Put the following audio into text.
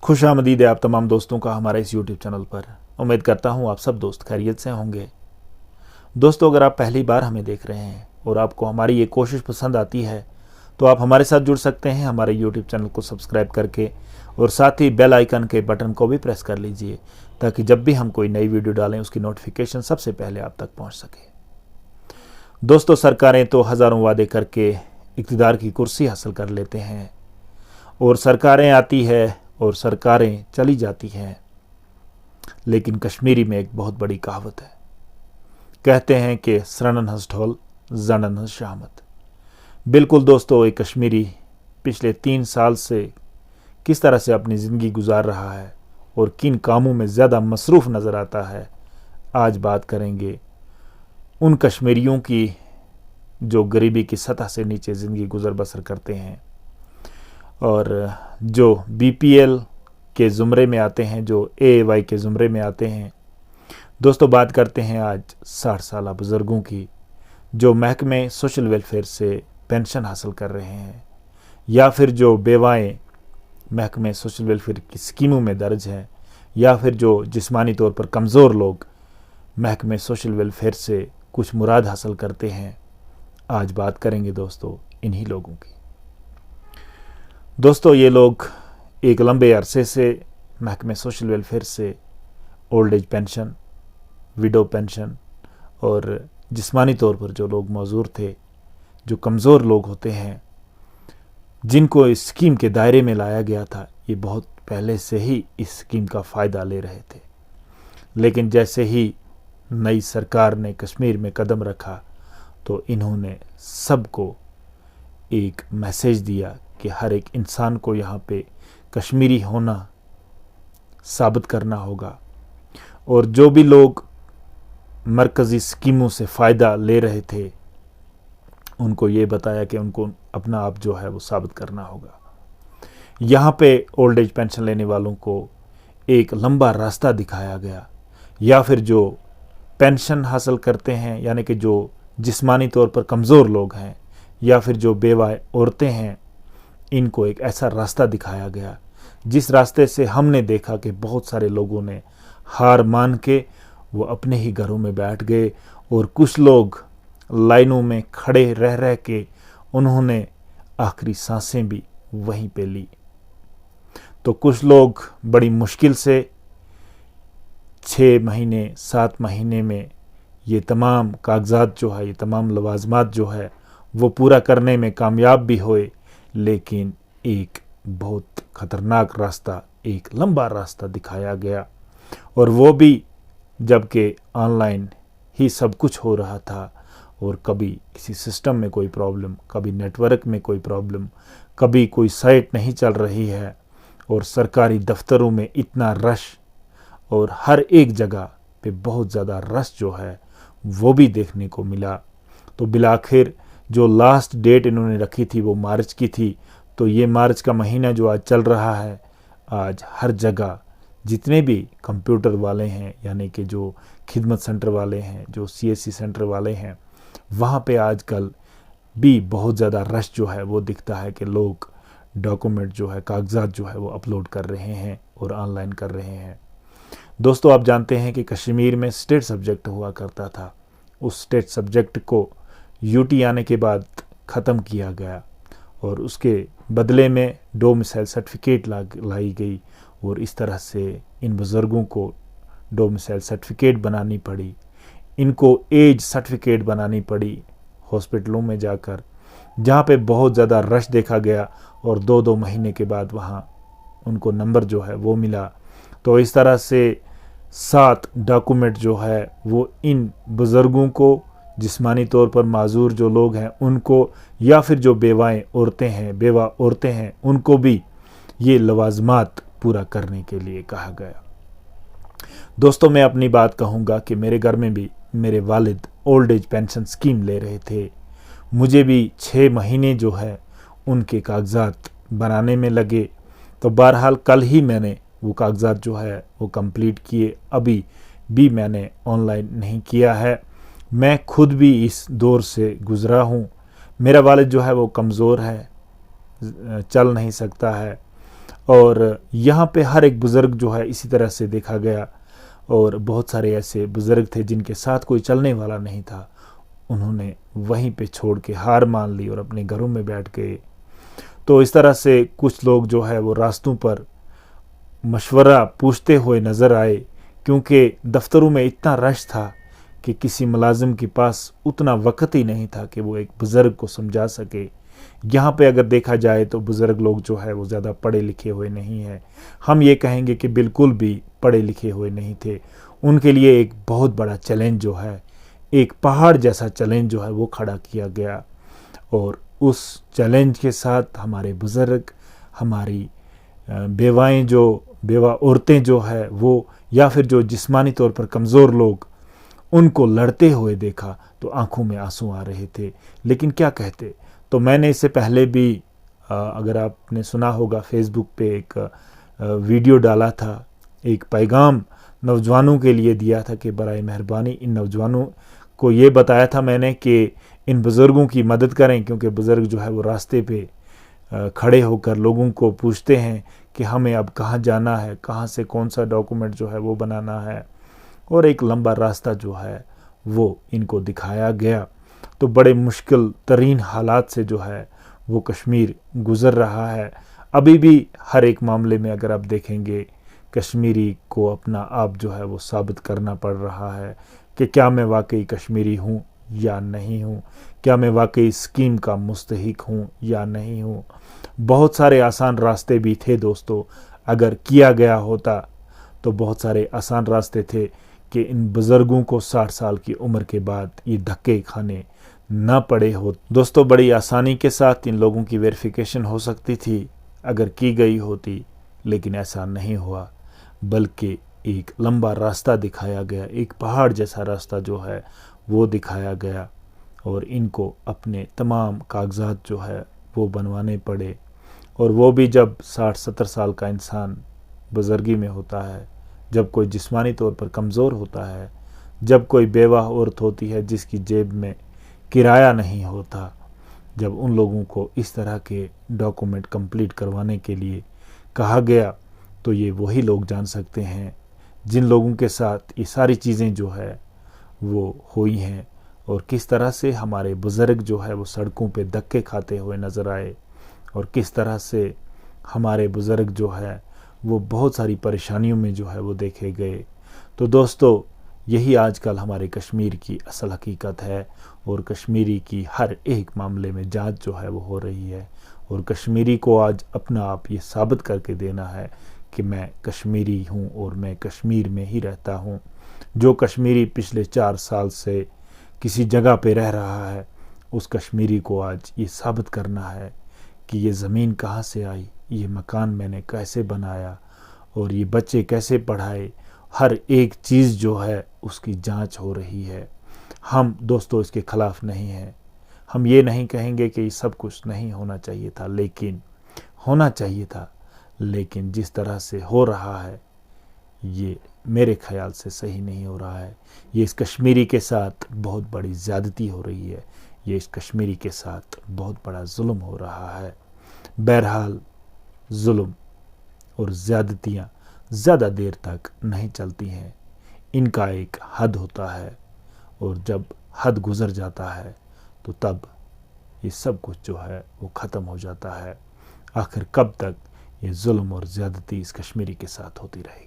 खुश आमदीद है आप तमाम दोस्तों का हमारे इस यूट्यूब चैनल पर। उम्मीद करता हूँ आप सब दोस्त खैरियत से होंगे। दोस्तों, अगर आप पहली बार हमें देख रहे हैं और आपको हमारी ये कोशिश पसंद आती है तो आप हमारे साथ जुड़ सकते हैं हमारे यूट्यूब चैनल को सब्सक्राइब करके, और साथ ही बेल आइकन के बटन को भी प्रेस कर लीजिए ताकि जब भी हम कोई नई वीडियो डालें उसकी नोटिफिकेशन सबसे पहले आप तक पहुँच सके। दोस्तों, सरकारें तो हज़ारों वादे करके इक़्तिदार की कुर्सी हासिल कर लेते हैं और सरकारें आती है और सरकारें चली जाती हैं, लेकिन कश्मीरी में एक बहुत बड़ी कहावत है। कहते हैं कि सरनन हस ढोल जनन हस शामत। बिल्कुल दोस्तों, एक कश्मीरी पिछले 3 साल से किस तरह से अपनी ज़िंदगी गुजार रहा है और किन कामों में ज़्यादा मसरूफ़ नज़र आता है, आज बात करेंगे उन कश्मीरियों की जो गरीबी की सतह से नीचे ज़िंदगी गुजर बसर करते हैं और जो BPL के ज़ुमरे में आते हैं, जो AAY के ज़ुमरे में आते हैं। दोस्तों, बात करते हैं आज 60 साल बुज़ुर्गों की जो महकमे सोशल वेलफेयर से पेंशन हासिल कर रहे हैं, या फिर जो बेवाएँ महकमे सोशल वेलफेयर की स्कीमों में दर्ज हैं, या फिर जो जिस्मानी तौर पर कमज़ोर लोग महकमे सोशल वेलफेयर से कुछ मुराद हासिल करते हैं। आज बात करेंगे दोस्तों इन्हीं लोगों की। दोस्तों, ये लोग एक लंबे अरसे से महकमे सोशल वेलफेयर से old age pension, window pension और जिस्मानी तौर पर जो लोग मौजूर थे, जो कमज़ोर लोग होते हैं, जिनको इस स्कीम के दायरे में लाया गया था, ये बहुत पहले से ही इस स्कीम का फ़ायदा ले रहे थे। लेकिन जैसे ही नई सरकार ने कश्मीर में कदम रखा तो इन्होंने सबको एक मैसेज दिया कि हर एक इंसान को यहाँ पे कश्मीरी होना साबित करना होगा, और जो भी लोग मरकज़ी स्कीमों से फ़ायदा ले रहे थे उनको ये बताया कि उनको अपना आप जो है वो साबित करना होगा। यहाँ पे ओल्ड एज पेंशन लेने वालों को एक लंबा रास्ता दिखाया गया, या फिर जो पेंशन हासिल करते हैं यानी कि जो जिस्मानी तौर पर कमज़ोर लोग हैं, या फिर जो बेवा औरतें हैं, इनको एक ऐसा रास्ता दिखाया गया जिस रास्ते से हमने देखा कि बहुत सारे लोगों ने हार मान के वो अपने ही घरों में बैठ गए, और कुछ लोग लाइनों में खड़े रह रह के उन्होंने आखिरी सांसें भी वहीं पे ली। तो कुछ लोग बड़ी मुश्किल से 6 महीने 7 महीने में ये तमाम कागजात जो है, ये तमाम लवाजमात जो है वो पूरा करने में कामयाब भी हुए, लेकिन एक बहुत ख़तरनाक रास्ता, एक लंबा रास्ता दिखाया गया, और वो भी जबकि ऑनलाइन ही सब कुछ हो रहा था, और कभी किसी सिस्टम में कोई प्रॉब्लम, कभी नेटवर्क में कोई प्रॉब्लम, कभी कोई साइट नहीं चल रही है, और सरकारी दफ्तरों में इतना रश, और हर एक जगह पे बहुत ज़्यादा रश जो है वो भी देखने को मिला। तो बिलाखिर जो लास्ट डेट इन्होंने रखी थी वो मार्च की थी, तो ये मार्च का महीना जो आज चल रहा है, आज हर जगह जितने भी कंप्यूटर वाले हैं यानी कि जो खिदमत सेंटर वाले हैं, जो CSC सेंटर वाले हैं, वहाँ पे आजकल भी बहुत ज़्यादा रश जो है वो दिखता है कि लोग डॉक्यूमेंट जो है, कागजात जो है वो अपलोड कर रहे हैं और ऑनलाइन कर रहे हैं। दोस्तों, आप जानते हैं कि कश्मीर में स्टेट सब्जेक्ट हुआ करता था, उस स्टेट सब्जेक्ट को UT आने के बाद ख़त्म किया गया, और उसके बदले में डोमिसाइल सर्टिफिकेट लाई गई, और इस तरह से इन बुज़ुर्गों को डोमिसाइल सर्टिफिकेट बनानी पड़ी, इनको एज सर्टिफिकेट बनानी पड़ी हॉस्पिटलों में जाकर, जहाँ पे बहुत ज़्यादा रश देखा गया, और 2-2 महीने के बाद वहाँ उनको नंबर जो है वो मिला। तो इस तरह से 7 डॉक्यूमेंट जो है वो इन बुज़ुर्गों को, जिस्मानी तौर पर माजूर जो लोग हैं उनको, या फिर जो बेवा औरतें हैं उनको भी ये लवाजमात पूरा करने के लिए कहा गया। दोस्तों, मैं अपनी बात कहूँगा कि मेरे घर में भी मेरे वालिद ओल्ड एज पेंशन स्कीम ले रहे थे। मुझे भी 6 महीने जो है उनके कागजात बनाने में लगे, तो बहरहाल कल ही मैंने वो कागजात जो है वो कंप्लीट किए। अभी भी मैंने ऑनलाइन नहीं किया है, मैं खुद भी इस दौर से गुज़रा हूँ। मेरा वालिद जो है वो कमज़ोर है, चल नहीं सकता है, اور یہاں پہ ہر ایک بزرگ جو ہے اسی طرح سے دیکھا گیا، اور بہت سارے ایسے بزرگ تھے جن کے ساتھ کوئی چلنے والا نہیں تھا، انہوں نے وہیں پہ چھوڑ کے ہار مان لی اور اپنے گھروں میں بیٹھ گئے۔ تو اس طرح سے کچھ لوگ جو ہے وہ راستوں پر مشورہ پوچھتے ہوئے نظر آئے، کیونکہ دفتروں میں اتنا رش تھا کہ کسی ملازم کے پاس اتنا وقت ہی نہیں تھا کہ وہ ایک بزرگ کو سمجھا سکے۔ یہاں پہ اگر دیکھا جائے تو بزرگ لوگ جو ہے وہ زیادہ پڑھے لکھے ہوئے نہیں ہیں، ہم یہ کہیں گے کہ بالکل بھی پڑھے لکھے ہوئے نہیں تھے۔ ان کے لیے ایک بہت بڑا چیلنج جو ہے، ایک پہاڑ جیسا چیلنج جو ہے وہ کھڑا کیا گیا، اور اس چیلنج کے ساتھ ہمارے بزرگ، ہماری بیوائیں، جو بیوہ عورتیں جو ہے وہ، یا پھر جو جسمانی طور پر کمزور لوگ، ان کو لڑتے ہوئے دیکھا تو آنکھوں میں آنسو آ رہے تھے۔ لیکن کیا کہتے؟ تو میں نے اس سے پہلے بھی اگر آپ نے سنا ہوگا فیس بک پہ ایک ویڈیو ڈالا تھا، ایک پیغام نوجوانوں کے لیے دیا تھا کہ برائے مہربانی ان نوجوانوں کو یہ بتایا تھا میں نے کہ ان بزرگوں کی مدد کریں، کیونکہ بزرگ جو ہے وہ راستے پہ کھڑے ہو کر لوگوں کو پوچھتے ہیں کہ ہمیں اب کہاں جانا ہے، کہاں سے کون سا ڈاکومنٹ جو ہے وہ بنانا ہے، اور ایک لمبا راستہ جو ہے وہ ان کو دکھایا گیا۔ تو بڑے مشکل ترین حالات سے جو ہے وہ کشمیر گزر رہا ہے۔ ابھی بھی ہر ایک معاملے میں اگر آپ دیکھیں گے، کشمیری کو اپنا آپ جو ہے وہ ثابت کرنا پڑ رہا ہے کہ کیا میں واقعی کشمیری ہوں یا نہیں ہوں، کیا میں واقعی اسکیم کا مستحق ہوں یا نہیں ہوں۔ بہت سارے آسان راستے بھی تھے دوستو، اگر کیا گیا ہوتا تو بہت سارے آسان راستے تھے کہ ان بزرگوں کو 60 سال کی عمر کے بعد یہ دھکے کھانے نہ پڑے ہو۔ دوستو بڑی آسانی کے ساتھ ان لوگوں کی ویریفیکیشن ہو سکتی تھی اگر کی گئی ہوتی، لیکن ایسا نہیں ہوا، بلکہ ایک لمبا راستہ دکھایا گیا، ایک پہاڑ جیسا راستہ جو ہے وہ دکھایا گیا، اور ان کو اپنے تمام کاغذات جو ہے وہ بنوانے پڑے۔ اور وہ بھی جب 60-70 سال کا انسان بزرگی میں ہوتا ہے، جب کوئی جسمانی طور پر کمزور ہوتا ہے، جب کوئی بیوہ عورت ہوتی ہے جس کی جیب میں کرایہ نہیں ہوتا، جب ان لوگوں کو اس طرح کے ڈاکومنٹ کمپلیٹ کروانے کے لیے کہا گیا، تو یہ وہی لوگ جان سکتے ہیں جن لوگوں کے ساتھ یہ ساری چیزیں جو ہے وہ ہوئی ہیں، اور کس طرح سے ہمارے بزرگ جو ہے وہ سڑکوں پہ دھکے کھاتے ہوئے نظر آئے، اور کس طرح سے ہمارے بزرگ جو ہے وہ بہت ساری پریشانیوں میں جو ہے وہ دیکھے گئے۔ تو دوستو یہی آج کل ہمارے کشمیر کی اصل حقیقت ہے، اور کشمیری کی ہر ایک معاملے میں جانچ جو ہے وہ ہو رہی ہے، اور کشمیری کو آج اپنا آپ یہ ثابت کر کے دینا ہے کہ میں کشمیری ہوں اور میں کشمیر میں ہی رہتا ہوں۔ جو کشمیری پچھلے 4 سال سے کسی جگہ پہ رہ رہا ہے، اس کشمیری کو آج یہ ثابت کرنا ہے کہ یہ زمین کہاں سے آئی، یہ مکان میں نے کیسے بنایا، اور یہ بچے کیسے پڑھائے، ہر ایک چیز جو ہے اس کی جانچ ہو رہی ہے۔ ہم دوستو اس کے خلاف نہیں ہیں، ہم یہ نہیں کہیں گے کہ یہ سب کچھ نہیں ہونا چاہیے تھا، لیکن ہونا چاہیے تھا، لیکن جس طرح سے ہو رہا ہے یہ میرے خیال سے صحیح نہیں ہو رہا ہے۔ یہ اس کشمیری کے ساتھ بہت بڑی زیادتی ہو رہی ہے، یہ اس کشمیری کے ساتھ بہت بڑا ظلم ہو رہا ہے۔ بہرحال ظلم اور زیادتیاں زیادہ دیر تک نہیں چلتی ہیں، ان کا ایک حد ہوتا ہے، اور جب حد گزر جاتا ہے تو تب یہ سب کچھ جو ہے وہ ختم ہو جاتا ہے۔ آخر کب تک یہ ظلم اور زیادتی اس کشمیری کے ساتھ ہوتی رہے گی؟